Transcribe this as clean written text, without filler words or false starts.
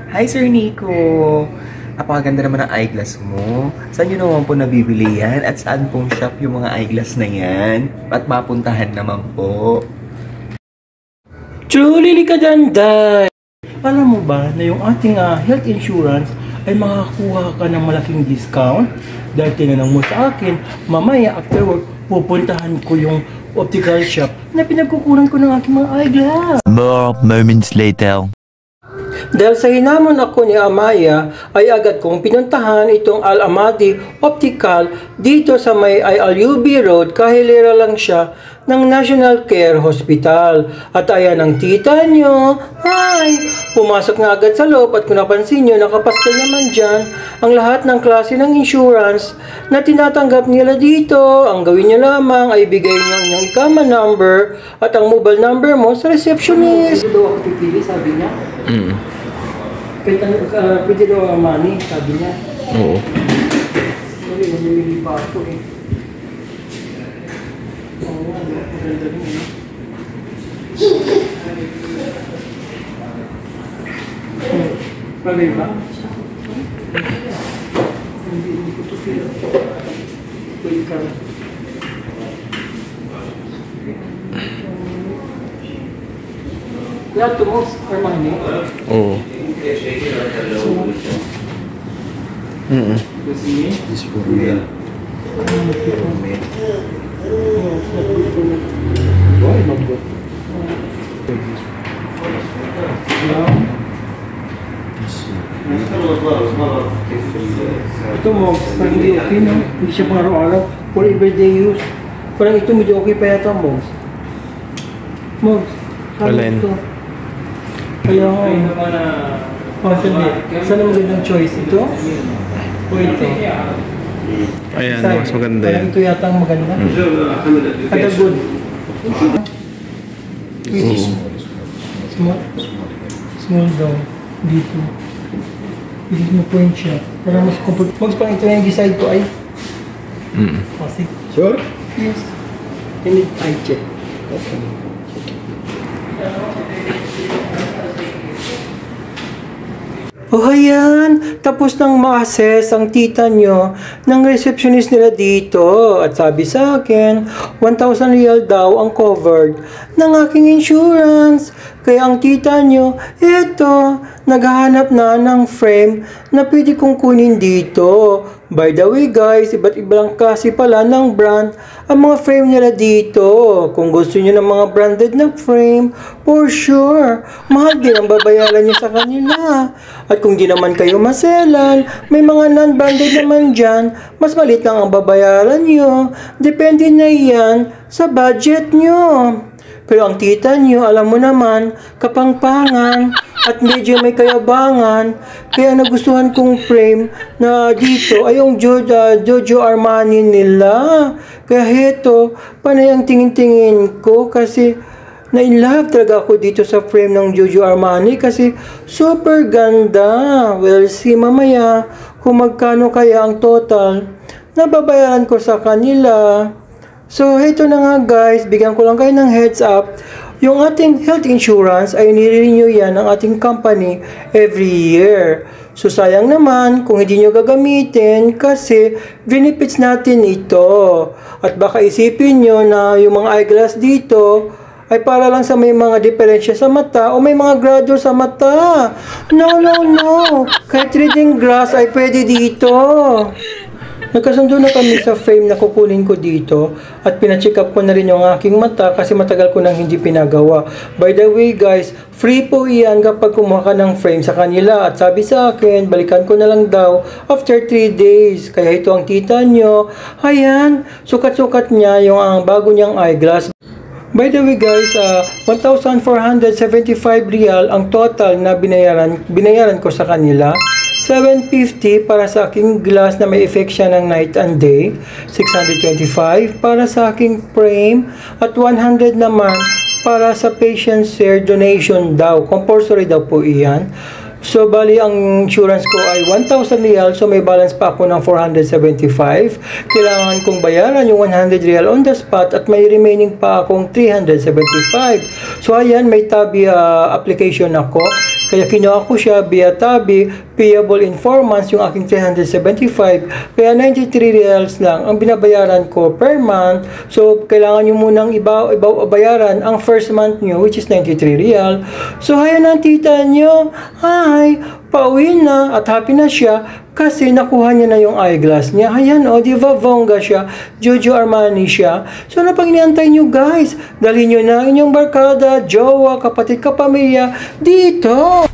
Hi, Sir Nico! Napakaganda naman ng eyeglass mo. Saan nyo naman po nabibili yan? At saan pong shop yung mga eyeglass na yan? At mapuntahan naman po. Truly ka dyan, Day! Alam mo ba na yung ating health insurance ay makakuha ka ng malaking discount? Dahil tinanong mo sa akin, mamaya after work, pupuntahan ko yung optical shop na pinagkukunan ko ng aking mga eyeglass. More moments later. Dahil sa hinamon ako ni Amaya, ay agad kong pinuntahan itong Al Amadi Optical dito sa may ILUB Road, kahilera lang siya ng National Care Hospital. At ayan ang tita nyo. Hi! Pumasok na agad sa loob at kung napansin nyo, nakapastel naman dyan ang lahat ng klase ng insurance na tinatanggap nila dito. Ang gawin nyo lamang ay bigay nyo ang inyong ikama number at ang mobile number mo sa receptionist. Ito ako pipili, sabi niya. Pwede daw ang money, sabi niya. Oo. Sorry, namimili pa ako eh. Oo nga, maganda rin eh. Palay ba? Hindi ko ito feel. Pwede ka. Lahat ito mo, Armani? Oo. This for real. Why not good? Ito mo, parang hindi okay, no? Hindi siya pang araw-araw. For everyday use. Parang ito medyo okay pa yata, Mogs. Mogs, Alin? ito? Kaya nga eh. Saan ang magandang choice? Ito? O ito? Ayan, Saan? mas maganda Parang yan. ito yata ang maganda. Ada good. Small? Small daw. Dito. Dito mo point siya. Para mas comfort. Mogs, parang ito yung decide ko ay. Kasi. Sure? Yes. I need eye check. Okay. Oh, ayan! Tapos nang ma-assess ang tita nyo ng receptionist nila dito. At sabi sa akin, 1,000 real daw ang covered ng aking insurance. Kaya ang tita nyo, eto, naghahanap na ng frame na pwede kong kunin dito. By the way guys, iba't ibang klase pala ng brand ang mga frame nila dito. Kung gusto nyo ng mga branded na frame, for sure, mahal din ang babayaran nyo sa kanila. At kung di naman kayo maselan, may mga non-branded naman dyan, mas malit lang ang babayaran nyo. Depende na yan sa budget nyo. Pero ang tita nyo, alam mo naman, kapangpangan at medyo may kayabangan. Kaya nagustuhan kong frame na dito ay yung Giorgio Armani nila. Kaya heto, panay ang tingin-tingin ko kasi na-inlove talaga ako dito sa frame ng Giorgio Armani kasi super ganda. We'll see mamaya kung magkano kaya ang total na babayaran ko sa kanila. So, heto na nga guys, bigyan ko lang kayo ng heads up. Yung ating health insurance ay nire-renew yan ng ating company every year. So, sayang naman kung hindi nyo gagamitin kasi benefits natin ito. At baka isipin nyo na yung mga eyeglass dito ay para lang sa may mga diferensya sa mata o may mga grado sa mata. No, no, no. Kahit reading glass ay pwede dito. Nagkasundo na kami sa frame na kukunin ko dito at pina-check up ko na rin yung aking mata kasi matagal ko nang hindi pinagawa. By the way guys, free po iyan kapag kumuha ka ng frame sa kanila at sabi sa akin, balikan ko na lang daw after 3 days. Kaya ito ang tita nyo. Ayan, sukat-sukat niya yung bago niyang eyeglass. By the way guys, 1,475 real ang total na binayaran ko sa kanila. 750 para sa aking glass na may effect siya ng night and day, 625 para sa aking frame, at 100 naman para sa patient share donation daw. Compulsory daw po iyan. So, bali, ang insurance ko ay 1,000 real. So, may balance pa ako ng 475. Kailangan kong bayaran yung 100 real on the spot at may remaining pa akong 375. So, ayan, may Tabi application ako. Kaya kinuha ko siya via Tabi, payable in 4 months yung aking 375. Kaya 93 reals lang ang binabayaran ko per month. So, kailangan nyo munang bayaran ang first month nyo, which is 93 real. So, ayan ang tita nyo. Hi! Pauwi na at happy na siya kasi nakuha niya na yung eyeglass niya. Ayan o, di ba bongga siya? Giorgio Armani siya. So, napag iniantay nyo guys, dalhin nyo na inyong barkada, jowa, kapatid, kapamilya dito.